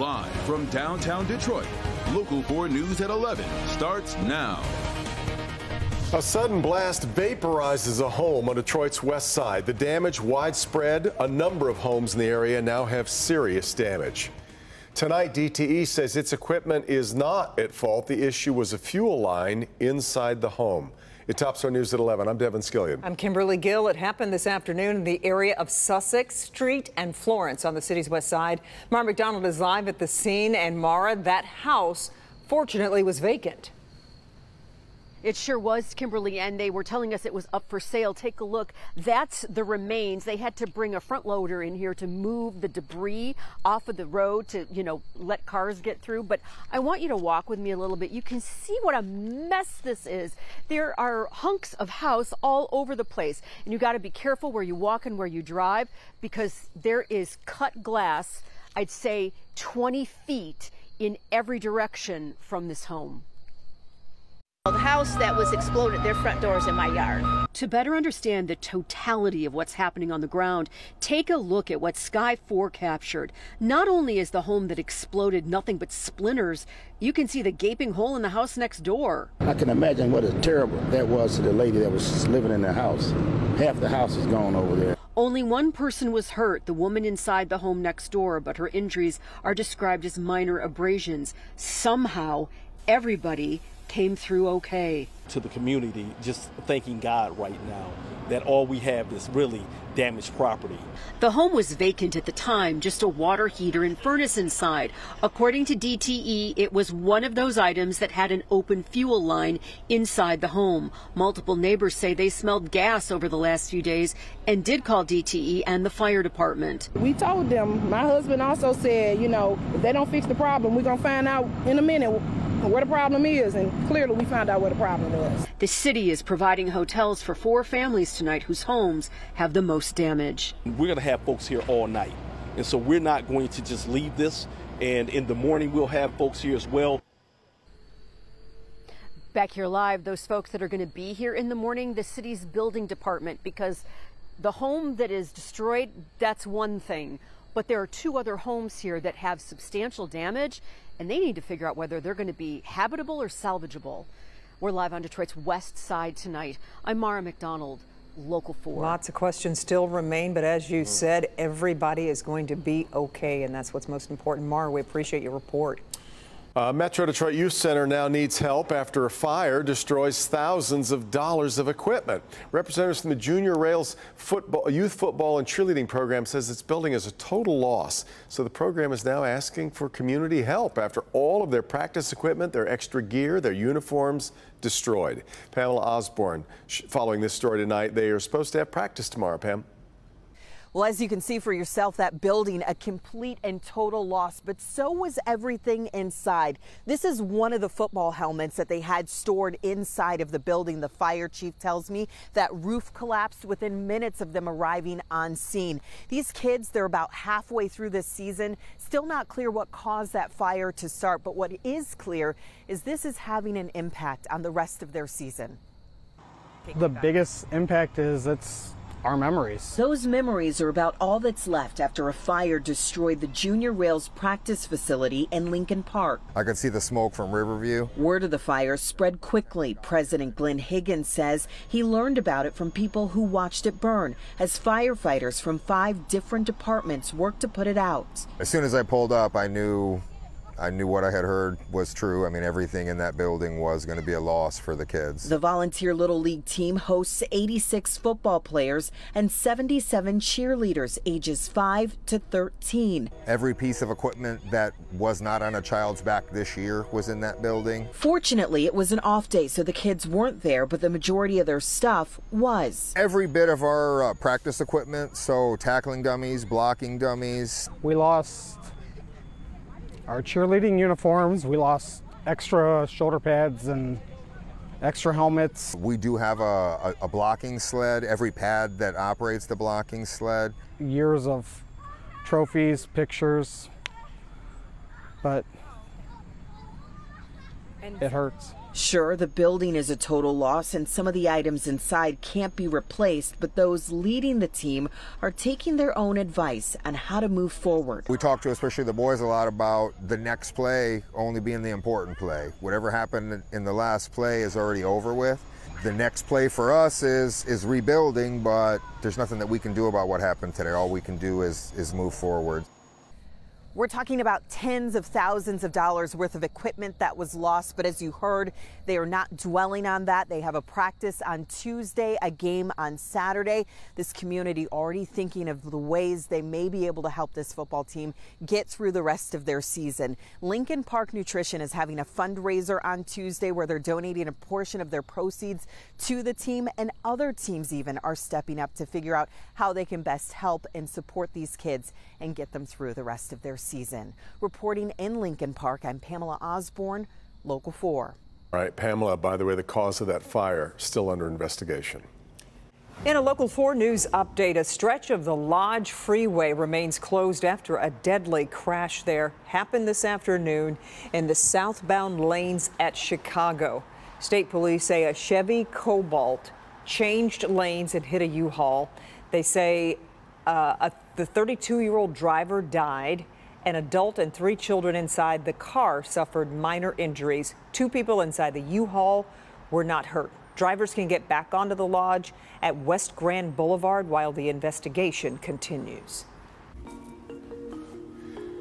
Live from downtown Detroit, Local 4 News at 11 starts now. A sudden blast vaporizes a home on Detroit's west side. The damage widespread. A number of homes in the area now have serious damage. Tonight, DTE says its equipment is not at fault. The issue was a fuel line inside the home. It tops our news at 11. I'm Devin Skillion. I'm Kimberly Gill. It happened this afternoon in the area of Sussex Street and Florence on the city's west side. Mara McDonald is live at the scene. And Mara, that house fortunately was vacant. It sure was, Kimberly, and they were telling us it was up for sale. Take a look. That's the remains. They had to bring a front loader in here to move the debris off of the road to, let cars get through. But I want you to walk with me a little bit. You can see what a mess this is. There are hunks of house all over the place, and you got to be careful where you walk and where you drive because there is cut glass, I'd say 20 feet in every direction from this home. The house that was exploded, their front door is in my yard. To better understand the totality of what's happening on the ground, take a look at what Sky 4 captured. Not only is the home that exploded nothing but splinters, you can see the gaping hole in the house next door. I can imagine what a terrible that was to the lady that was living in the house. Half the house is gone over there. Only one person was hurt, the woman inside the home next door, but her injuries are described as minor abrasions. Somehow, everybody came through okay. To the community, just thanking God right now that all we have is really damaged property. The home was vacant at the time, just a water heater and furnace inside. According to DTE, it was one of those items that had an open fuel line inside the home. Multiple neighbors say they smelled gas over the last few days and did call DTE and the fire department. We told them, my husband also said, if they don't fix the problem, we're going to find out in a minute where the problem is, and clearly we found out where the problem was. The city is providing hotels for 4 families tonight whose homes have the most damage. We're going to have folks here all night, and so we're not going to just leave this, and in the morning we'll have folks here as well. Back here live, those folks that are going to be here in the morning, the city's building department, because the home that is destroyed, that's one thing, but there are 2 other homes here that have substantial damage, and they need to figure out whether they're going to be habitable or salvageable. We're live on Detroit's west side tonight. I'm Mara McDonald, Local 4. Lots of questions still remain, but as you said, everybody is going to be okay, and that's what's most important. Mara, we appreciate your report. Metro Detroit Youth Center now needs help after a fire destroys thousands of dollars of equipment. Representatives from the Junior Rails youth football and cheerleading program says its building is a total loss. So the program is now asking for community help after all of their practice equipment, their extra gear, their uniforms destroyed. Pamela Osborne following this story tonight. They are supposed to have practice tomorrow, Pam. Well, as you can see for yourself, that building, a complete and total loss, but so was everything inside. This is one of the football helmets that they had stored inside of the building. The fire chief tells me that roof collapsed within minutes of them arriving on scene. These kids, they're about halfway through this season. Still not clear what caused that fire to start, but what is clear is this is having an impact on the rest of their season. The biggest impact is it's our memories. Those memories are about all that's left after a fire destroyed the Junior Rails practice facility in Lincoln Park. I could see the smoke from Riverview. Word of the fire spread quickly. President Glenn Higgins says he learned about it from people who watched it burn as firefighters from 5 different departments worked to put it out. As soon as I pulled up, I knew what I had heard was true. I mean, everything in that building was going to be a loss for the kids. The Volunteer Little League team hosts 86 football players and 77 cheerleaders ages 5 to 13. Every piece of equipment that was not on a child's back this year was in that building. Fortunately, it was an off day, so the kids weren't there, but the majority of their stuff was. Every bit of our practice equipment, so tackling dummies, blocking dummies. We lost our cheerleading uniforms, we lost extra shoulder pads and extra helmets. We do have a blocking sled, every pad that operates the blocking sled. Years of trophies, pictures, but it hurts. Sure, the building is a total loss and some of the items inside can't be replaced, but those leading the team are taking their own advice on how to move forward. We talk to especially the boys a lot about the next play only being the important play. Whatever happened in the last play is already over with. The next play for us is rebuilding, but there's nothing that we can do about what happened today. All we can do is move forward. We're talking about tens of thousands of dollars worth of equipment that was lost, but as you heard, they are not dwelling on that. They have a practice on Tuesday, a game on Saturday. This community already thinking of the ways they may be able to help this football team get through the rest of their season. Lincoln Park Nutrition is having a fundraiser on Tuesday where they're donating a portion of their proceeds to the team, and other teams even are stepping up to figure out how they can best help and support these kids and get them through the rest of their season. Reporting in Lincoln Park, I'm Pamela Osborne, Local 4. All right, Pamela, by the way, the cause of that fire still under investigation. In a Local 4 News update, a stretch of the Lodge Freeway remains closed after a deadly crash there happened this afternoon in the southbound lanes at Chicago. State police say a Chevy Cobalt changed lanes and hit a U-Haul. They say the 32-year-old driver died. An adult and 3 children inside the car suffered minor injuries. 2 people inside the U-Haul were not hurt. Drivers can get back onto the Lodge at West Grand Boulevard while the investigation continues.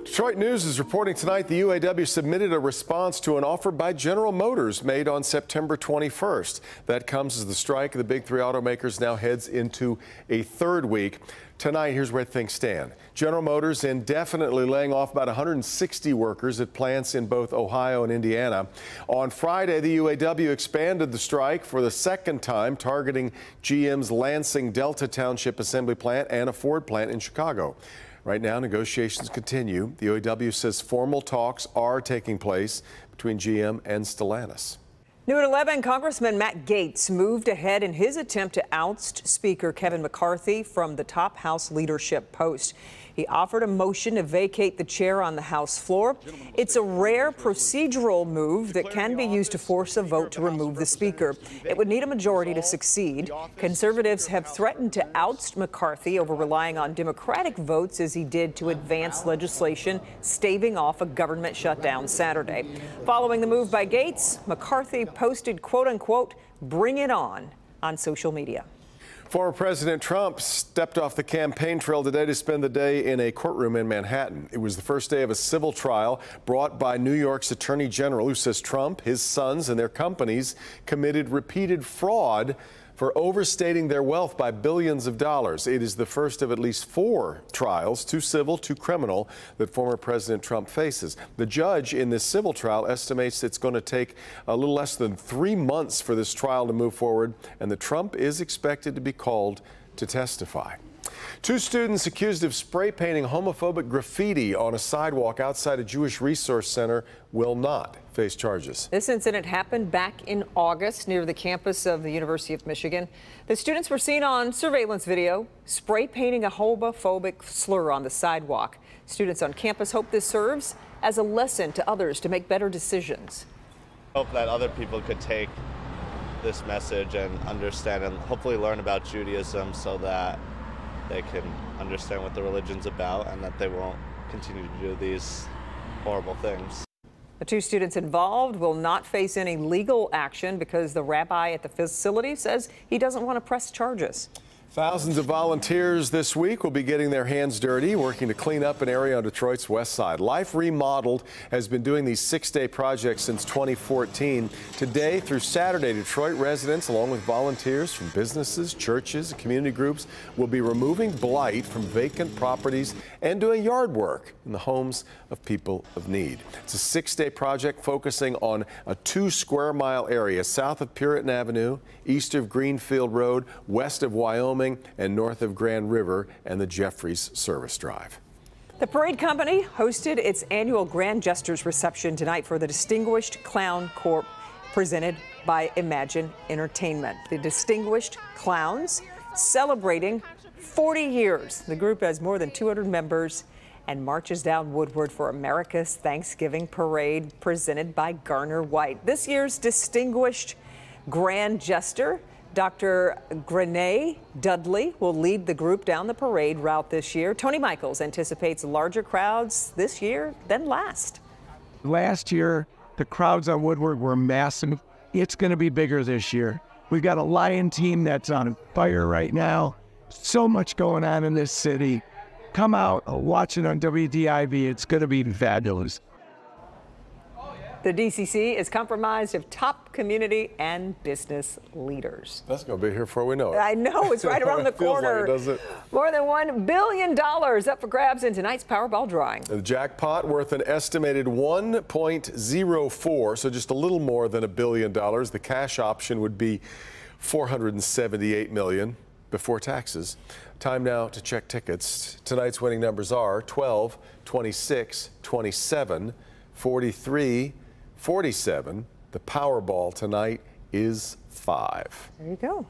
Detroit News is reporting tonight the UAW submitted a response to an offer by General Motors made on September 21st. That comes as the strike of the big 3 automakers now heads into a 3rd week. Tonight, here's where things stand. General Motors indefinitely laying off about 160 workers at plants in both Ohio and Indiana. On Friday, the UAW expanded the strike for the 2nd time, targeting GM's Lansing Delta Township Assembly Plant and a Ford plant in Chicago. Right now, negotiations continue. The UAW says formal talks are taking place between GM and Stellantis. New at 11, Congressman Matt Gaetz moved ahead in his attempt to oust Speaker Kevin McCarthy from the top House leadership post. He offered a motion to vacate the chair on the House floor. It's a rare procedural move that can be used to force a vote to remove the Speaker. It would need a majority to succeed. Conservatives have threatened to oust McCarthy over relying on Democratic votes as he did to advance legislation staving off a government shutdown Saturday. Following the move by Gaetz, McCarthy posted, quote unquote, "Bring it on social media. Former President Trump stepped off the campaign trail today to spend the day in a courtroom in Manhattan. It was the first day of a civil trial brought by New York's Attorney General, who says Trump, his sons, and their companies committed repeated fraud for overstating their wealth by billions of dollars. It is the first of at least 4 trials, 2 civil, 2 criminal, that former President Trump faces. The judge in this civil trial estimates it's going to take a little less than 3 months for this trial to move forward, and that Trump is expected to be called to testify. 2 students accused of spray painting homophobic graffiti on a sidewalk outside a Jewish resource center will not face charges. This incident happened back in August near the campus of the University of Michigan. The students were seen on surveillance video spray painting a homophobic slur on the sidewalk. Students on campus hope this serves as a lesson to others to make better decisions. Hope that other people could take this message and understand and hopefully learn about Judaism so that they can understand what the religion's about and that they won't continue to do these horrible things. The 2 students involved will not face any legal action because the rabbi at the facility says he doesn't want to press charges. Thousands of volunteers this week will be getting their hands dirty, working to clean up an area on Detroit's west side. Life Remodeled has been doing these 6-day projects since 2014. Today through Saturday, Detroit residents, along with volunteers from businesses, churches, and community groups, will be removing blight from vacant properties and doing yard work in the homes of people of need. It's a 6-day project focusing on a 2-square-mile area south of Puritan Avenue, east of Greenfield Road, west of Wyoming, and north of Grand River and the Jeffries Service Drive. The Parade Company hosted its annual Grand Jesters reception tonight for the Distinguished Clown Corps presented by Imagine Entertainment. The Distinguished Clowns celebrating 40 years. The group has more than 200 members and marches down Woodward for America's Thanksgiving Parade presented by Garner White. This year's distinguished Grand Jester, Dr. Grenée Dudley, will lead the group down the parade route this year. Tony Michaels anticipates larger crowds this year than last. Last year, the crowds on Woodward were massive. It's going to be bigger this year. We've got a Lion team that's on fire right now. So much going on in this city. Come out, watch it on WDIV. It's going to be fabulous. The DCC is comprised of top community and business leaders. That's going to be here before we know it. I know, it's right around the corner. Feels like it, doesn't it? More than $1 billion up for grabs in tonight's Powerball drawing. The jackpot worth an estimated $1.04, so just a little more than $1 billion. The cash option would be $478 million before taxes. Time now to check tickets. Tonight's winning numbers are 12, 26, 27, 43, 47. The Powerball tonight is 5. There you go.